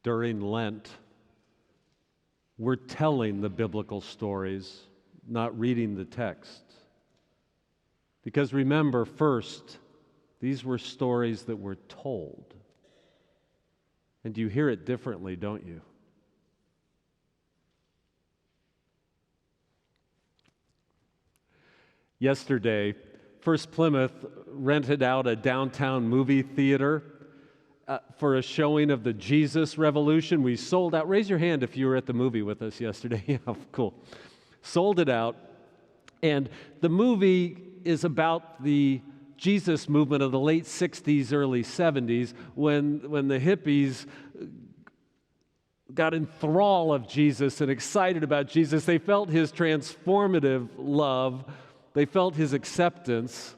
During Lent, we're telling the biblical stories, not reading the text. Because remember, first, these were stories that were told. And you hear it differently, don't you? Yesterday, First-Plymouth rented out a downtown movie theater for a showing of the Jesus Revolution. We sold out. Raise your hand if you were at the movie with us yesterday. Yeah, cool. Sold it out. And the movie is about the Jesus movement of the late 60s, early 70s, when the hippies got in thrall of Jesus and excited about Jesus. They felt his transformative love. They felt his acceptance.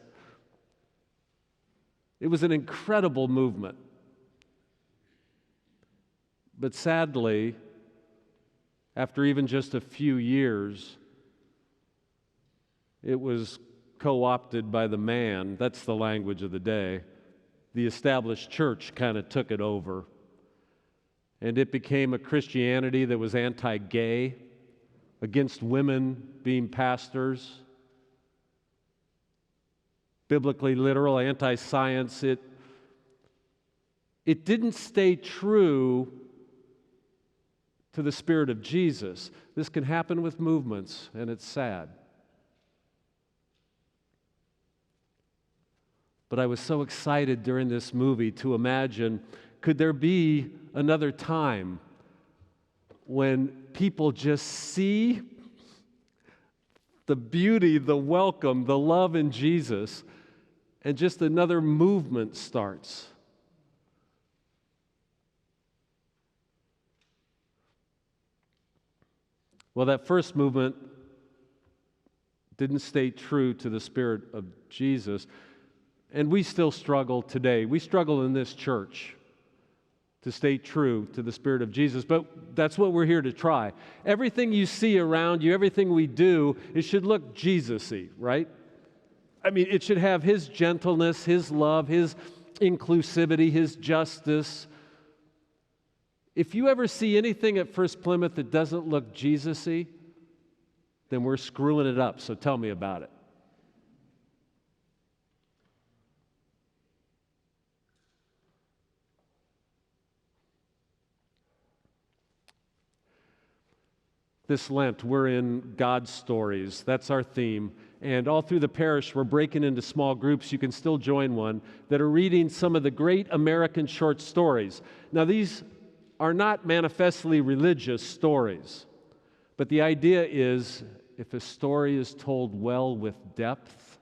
It was an incredible movement. But sadly, after even just a few years, it was co-opted by the man. That's the language of the day. The established church kind of took it over. And it became a Christianity that was anti-gay, against women being pastors, biblically literal, anti-science. It didn't stay true to the spirit of Jesus. This can happen with movements, and it's sad. But I was so excited during this movie to imagine, could there be another time when people just see the beauty, the welcome, the love in Jesus, and just another movement starts? Well, that first movement didn't stay true to the spirit of Jesus, and we still struggle today. We struggle in this church to stay true to the spirit of Jesus, but that's what we're here to try. Everything you see around you, everything we do, it should look Jesus-y, right? I mean, it should have his gentleness, his love, his inclusivity, his justice. If you ever see anything at First-Plymouth that doesn't look Jesus-y, then we're screwing it up, so tell me about it. This Lent, we're in God's stories. That's our theme. And all through the parish, we're breaking into small groups. You can still join one that are reading some of the great American short stories. Now, these are not manifestly religious stories, but the idea is if a story is told well with depth,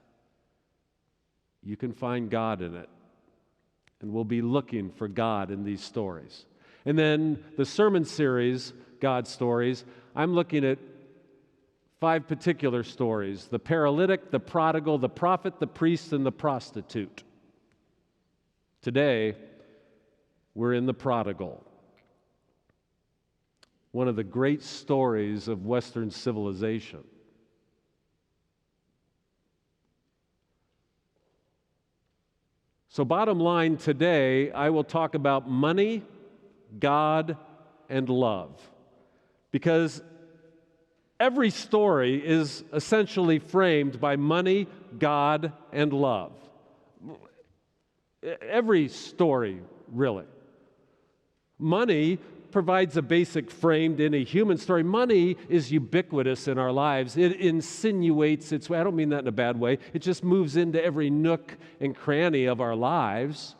you can find God in it. And we'll be looking for God in these stories. And then the sermon series, God Stories, I'm looking at 5 particular stories: the paralytic, the prodigal, the prophet, the priest, and the prostitute. Today, we're in the prodigal, one of the great stories of Western civilization. So bottom line today, I will talk about money, God, and love. Because every story is essentially framed by money, God, and love. Every story, really. Money provides a basic frame to any human story. Money is ubiquitous in our lives. It insinuates its way. I don't mean that in a bad way. It just moves into every nook and cranny of our lives.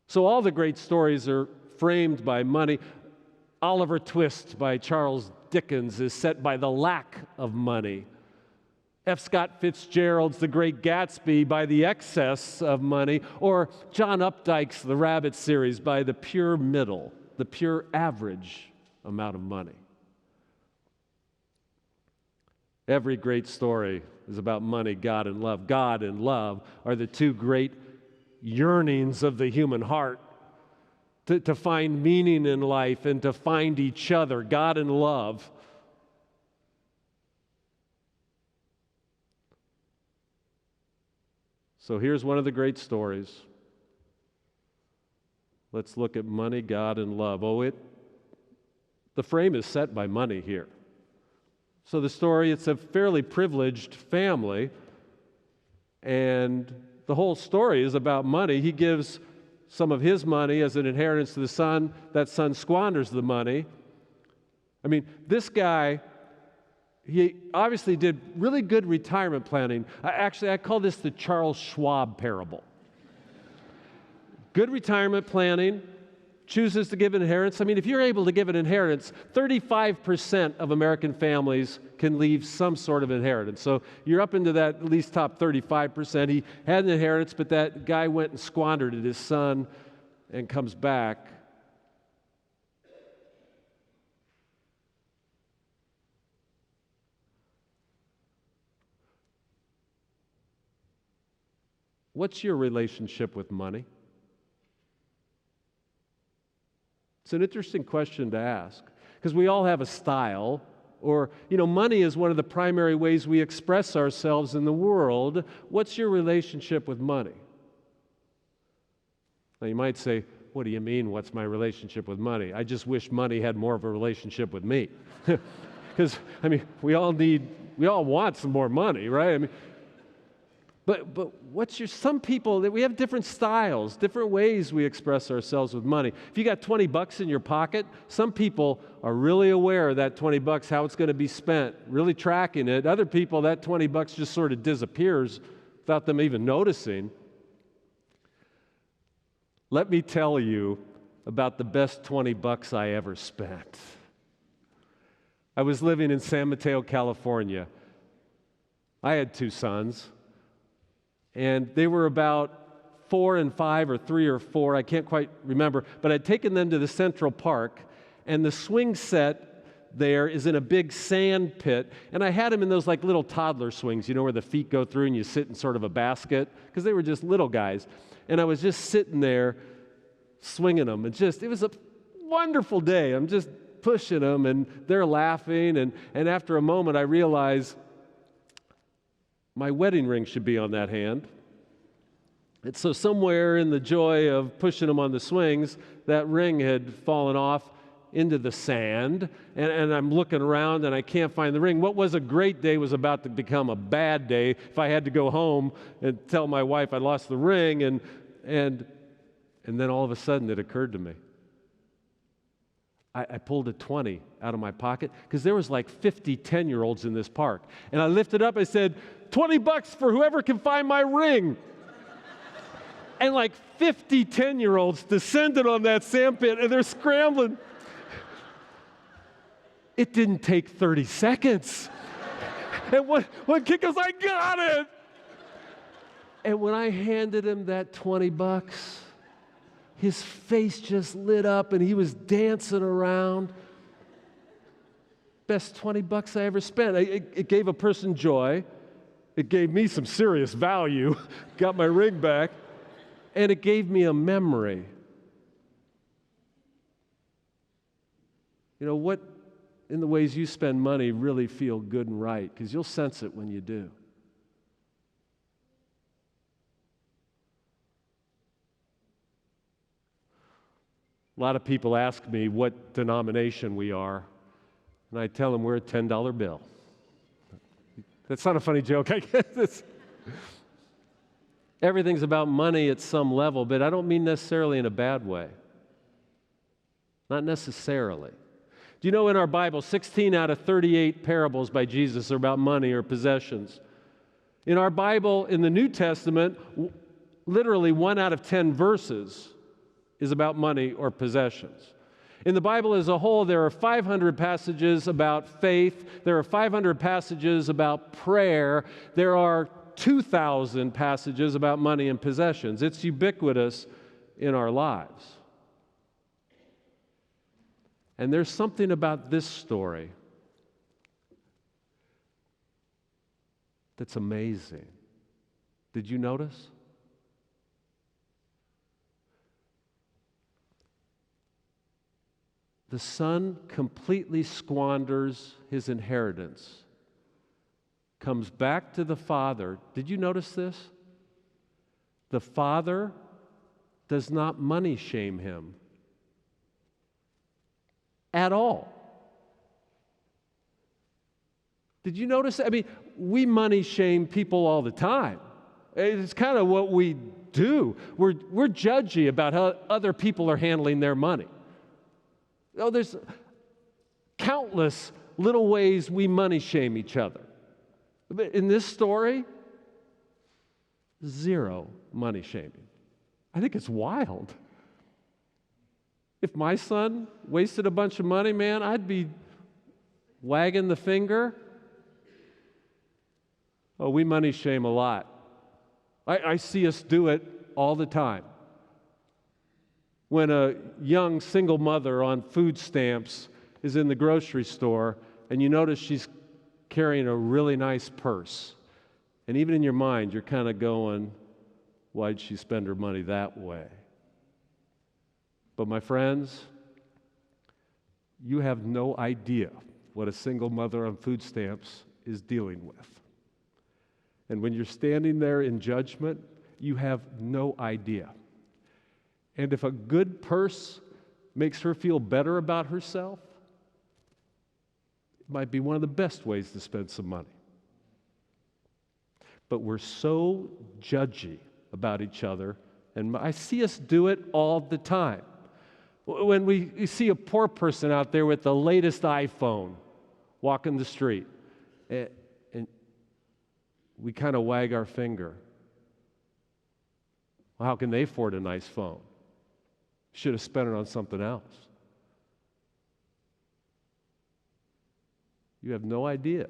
So all the great stories are framed by money. Oliver Twist by Charles Dickens is set by the lack of money. F. Scott Fitzgerald's The Great Gatsby by the excess of money, or John Updike's The Rabbit series by the pure middle, the pure average amount of money. Every great story is about money, God, and love. God and love are the 2 great yearnings of the human heart. To find meaning in life and to find each other, God and love. So here's one of the great stories. Let's look at money, God, and love. The frame is set by money here. So the story, it's a fairly privileged family, and the whole story is about money. He gives some of his money as an inheritance to the son. That son squanders the money. I mean, this guy, he obviously did really good retirement planning. I call this the Charles Schwab parable. Good retirement planning, chooses to give an inheritance. I mean, if you're able to give an inheritance, 35% of American families can leave some sort of inheritance. So you're up into that at least top 35%. He had an inheritance, but that guy went and squandered it, his son, and comes back. What's your relationship with money? It's an interesting question to ask because we all have a style, or, money is one of the primary ways we express ourselves in the world. What's your relationship with money? Now, you might say, what do you mean, what's my relationship with money? I just wish money had more of a relationship with me. Because, we all want some more money, right? But some people, we have different styles, different ways we express ourselves with money. If you got $20 in your pocket, some people are really aware of that $20, how it's going to be spent, really tracking it. Other people, that $20 just sort of disappears without them even noticing. Let me tell you about the best $20 I ever spent. I was living in San Mateo, California. I had 2 sons. And they were about 4 and 5 or 3 or 4, I can't quite remember, but I'd taken them to the Central Park, and the swing set there is in a big sand pit, and I had them in those like little toddler swings, where the feet go through and you sit in sort of a basket, because they were just little guys. And I was just sitting there swinging them, and it was a wonderful day. I'm just pushing them, and they're laughing, and after a moment I realized my wedding ring should be on that hand. And so somewhere in the joy of pushing them on the swings, that ring had fallen off into the sand, and I'm looking around and I can't find the ring. What was a great day was about to become a bad day if I had to go home and tell my wife I lost the ring, and then all of a sudden it occurred to me. I pulled a 20 out of my pocket because there was like 50 10-year-olds in this park. And I lifted up, I said, $20 for whoever can find my ring. And like 50 10-year-olds descended on that sand pit and they're scrambling. It didn't take 30 seconds. And one kid goes, I got it. And when I handed him that $20, his face just lit up and he was dancing around. Best $20 I ever spent. It gave a person joy. It gave me some serious value. Got my ring back. And it gave me a memory. What in the ways you spend money really feel good and right? Because you'll sense it when you do. A lot of people ask me what denomination we are, and I tell them we're a $10 bill. That's not a funny joke, I guess. Everything's about money at some level, but I don't mean necessarily in a bad way. Not necessarily. Do you know in our Bible, 16 out of 38 parables by Jesus are about money or possessions? In our Bible, in the New Testament, literally 1 out of 10 verses is about money or possessions. In the Bible as a whole, there are 500 passages about faith. There are 500 passages about prayer. There are 2,000 passages about money and possessions. It's ubiquitous in our lives. And there's something about this story that's amazing. Did you notice? The son completely squanders his inheritance, comes back to the father. Did you notice this? The father does not money shame him at all. Did you notice that? I mean, we money shame people all the time. It's kind of what we do. We're judgy about how other people are handling their money. Oh, there's countless little ways we money shame each other. But in this story, zero money shaming. I think it's wild. If my son wasted a bunch of money, man, I'd be wagging the finger. Oh, we money shame a lot. I see us do it all the time. When a young single mother on food stamps is in the grocery store and you notice she's carrying a really nice purse, and even in your mind you're kind of going, why'd she spend her money that way? But my friends, you have no idea what a single mother on food stamps is dealing with. And when you're standing there in judgment, you have no idea. And if a good purse makes her feel better about herself, it might be one of the best ways to spend some money. But we're so judgy about each other, and I see us do it all the time. When we see a poor person out there with the latest iPhone walking the street, and we kind of wag our finger. Well, how can they afford a nice phone? Should have spent it on something else. You have no idea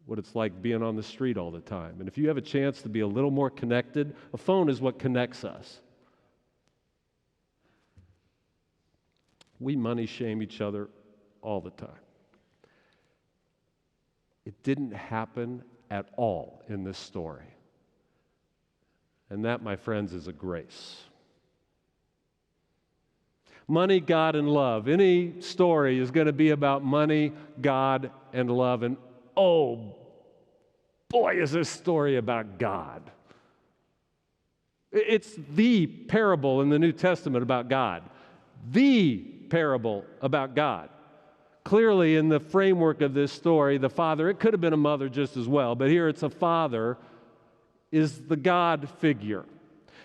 what it's like being on the street all the time. And if you have a chance to be a little more connected, a phone is what connects us. We money shame each other all the time. It didn't happen at all in this story. And that, my friends, is a grace. Money, God, and love. Any story is going to be about money, God, and love. And oh, boy, is this story about God. It's the parable in the New Testament about God. The parable about God. Clearly, in the framework of this story, the father, it could have been a mother just as well, but here it's a father, is the God figure.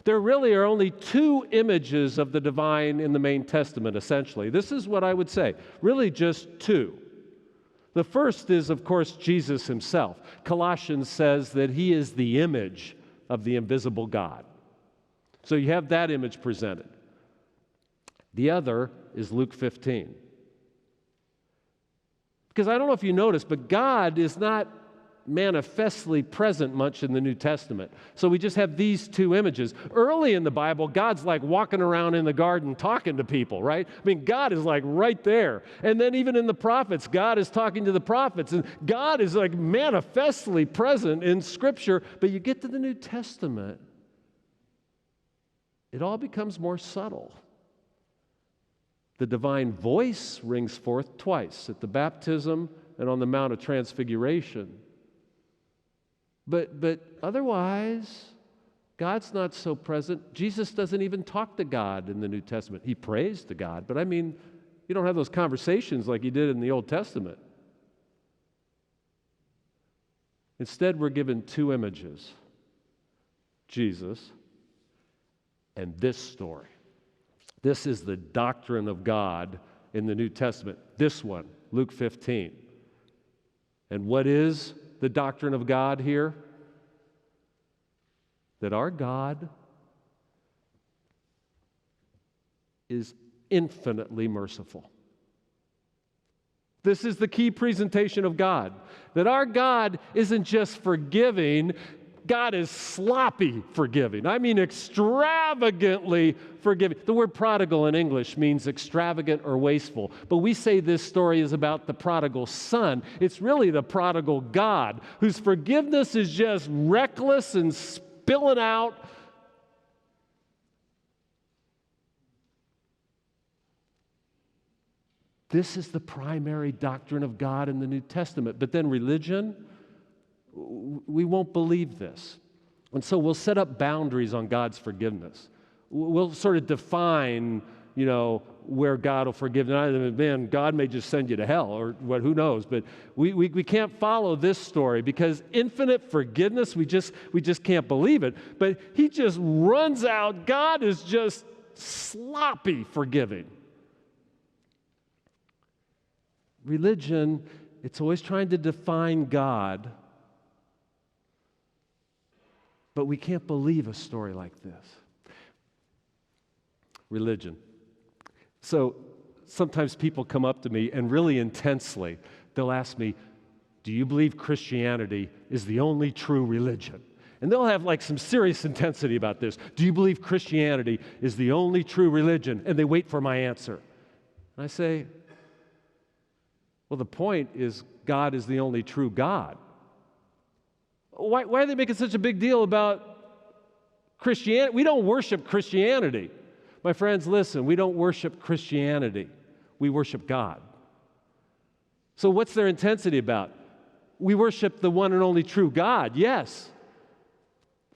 There really are only two images of the divine in the main testament, essentially. This is what I would say, really just two. The first is, of course, Jesus himself. Colossians says that he is the image of the invisible God. So you have that image presented. The other is Luke 15. Because I don't know if you noticed, but God is not manifestly present much in the New Testament. So we just have these two images. Early in the Bible, God's like walking around in the garden talking to people, right? I mean, God is like right there. And then even in the prophets, God is talking to the prophets. And God is like manifestly present in Scripture. But you get to the New Testament, it all becomes more subtle. The divine voice rings forth twice, at the baptism and on the Mount of Transfiguration. But otherwise, God's not so present. Jesus doesn't even talk to God in the New Testament. He prays to God, but I mean, you don't have those conversations like you did in the Old Testament. Instead, we're given two images, Jesus and this story. This is the doctrine of God in the New Testament. This one, Luke 15. And what is the doctrine of God here? That our God is infinitely merciful. This is the key presentation of God. That our God isn't just forgiving, God is sloppy forgiving. I mean extravagantly forgiving. The word prodigal in English means extravagant or wasteful. But we say this story is about the prodigal son. It's really the prodigal God, whose forgiveness is just reckless and spilling out. This is the primary doctrine of God in the New Testament. But then religion, we won't believe this. And so we'll set up boundaries on God's forgiveness. We'll sort of define, where God will forgive. Man, God may just send you to hell or what, who knows. But we can't follow this story because infinite forgiveness, we just can't believe it. But he just runs out. God is just sloppy forgiving. Religion, it's always trying to define God. But we can't believe a story like this. Religion. So sometimes people come up to me and really intensely, they'll ask me, do you believe Christianity is the only true religion? And they'll have like some serious intensity about this. Do you believe Christianity is the only true religion? And they wait for my answer. And I say, well, the point is God is the only true God. Why are they making such a big deal about Christianity? We don't worship Christianity. My friends, listen, we don't worship Christianity. We worship God. So what's their intensity about? We worship the one and only true God, yes.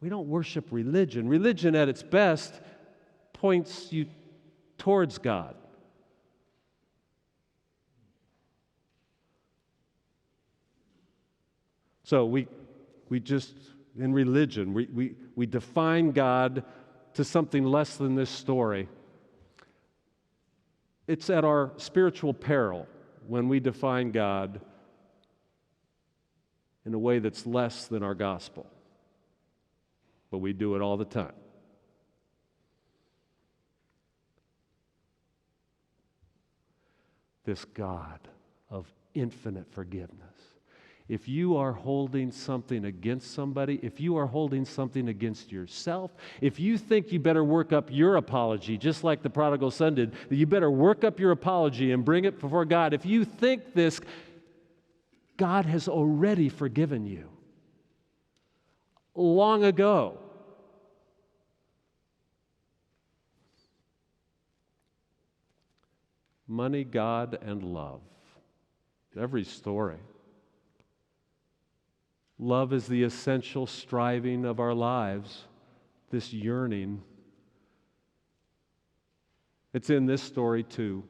We don't worship religion. Religion at its best points you towards God. So we just, in religion, we define God to something less than this story. It's at our spiritual peril when we define God in a way that's less than our gospel. But we do it all the time. This God of infinite forgiveness. If you are holding something against somebody, if you are holding something against yourself, if you think you better work up your apology, just like the prodigal son did, that you better work up your apology and bring it before God, if you think this, God has already forgiven you long ago. Money, God, and love. Every story. Love is the essential striving of our lives, this yearning. It's in this story too.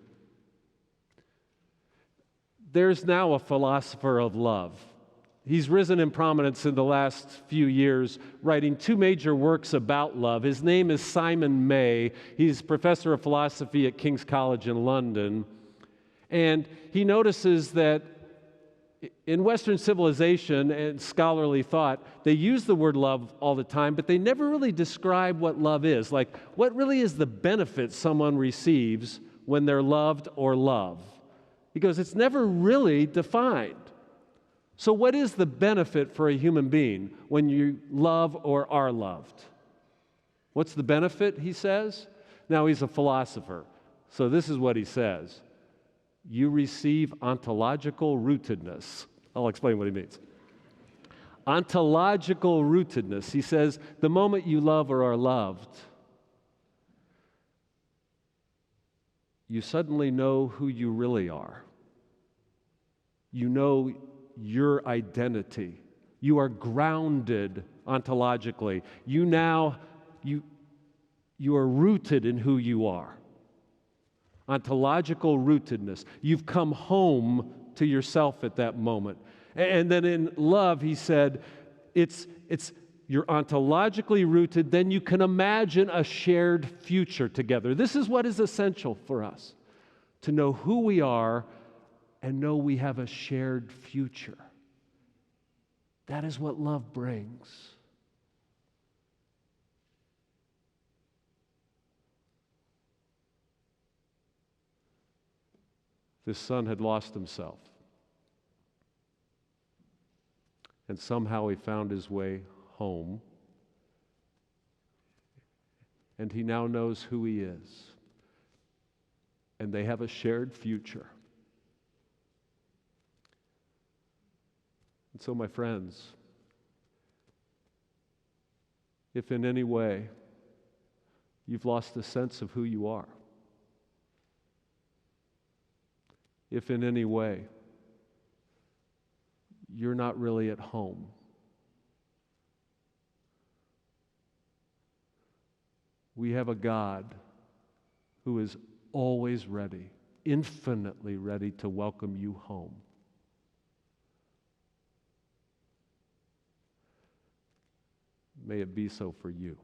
There's now a philosopher of love. He's risen in prominence in the last few years, writing two major works about love. His name is Simon May. He's professor of philosophy at King's College in London. And he notices that in Western civilization and scholarly thought, they use the word love all the time, but they never really describe what love is. Like, what really is the benefit someone receives when they're loved or love? He goes, it's never really defined. So what is the benefit for a human being when you love or are loved? What's the benefit, he says? Now, he's a philosopher, so this is what he says. You receive ontological rootedness. I'll explain what he means. Ontological rootedness. He says, the moment you love or are loved, you suddenly know who you really are. You know your identity. You are grounded ontologically. You are rooted in who you are. Ontological rootedness. You've come home to yourself at that moment. And then in love, he said, you're ontologically rooted, then you can imagine a shared future together. This is what is essential for us, to know who we are and know we have a shared future. That is what love brings. This son had lost himself. And somehow he found his way home. And he now knows who he is. And they have a shared future. And so, my friends, if in any way you've lost a sense of who you are, if in any way you're not really at home, We have a God who is always ready, infinitely ready to welcome you home. May it be so for you.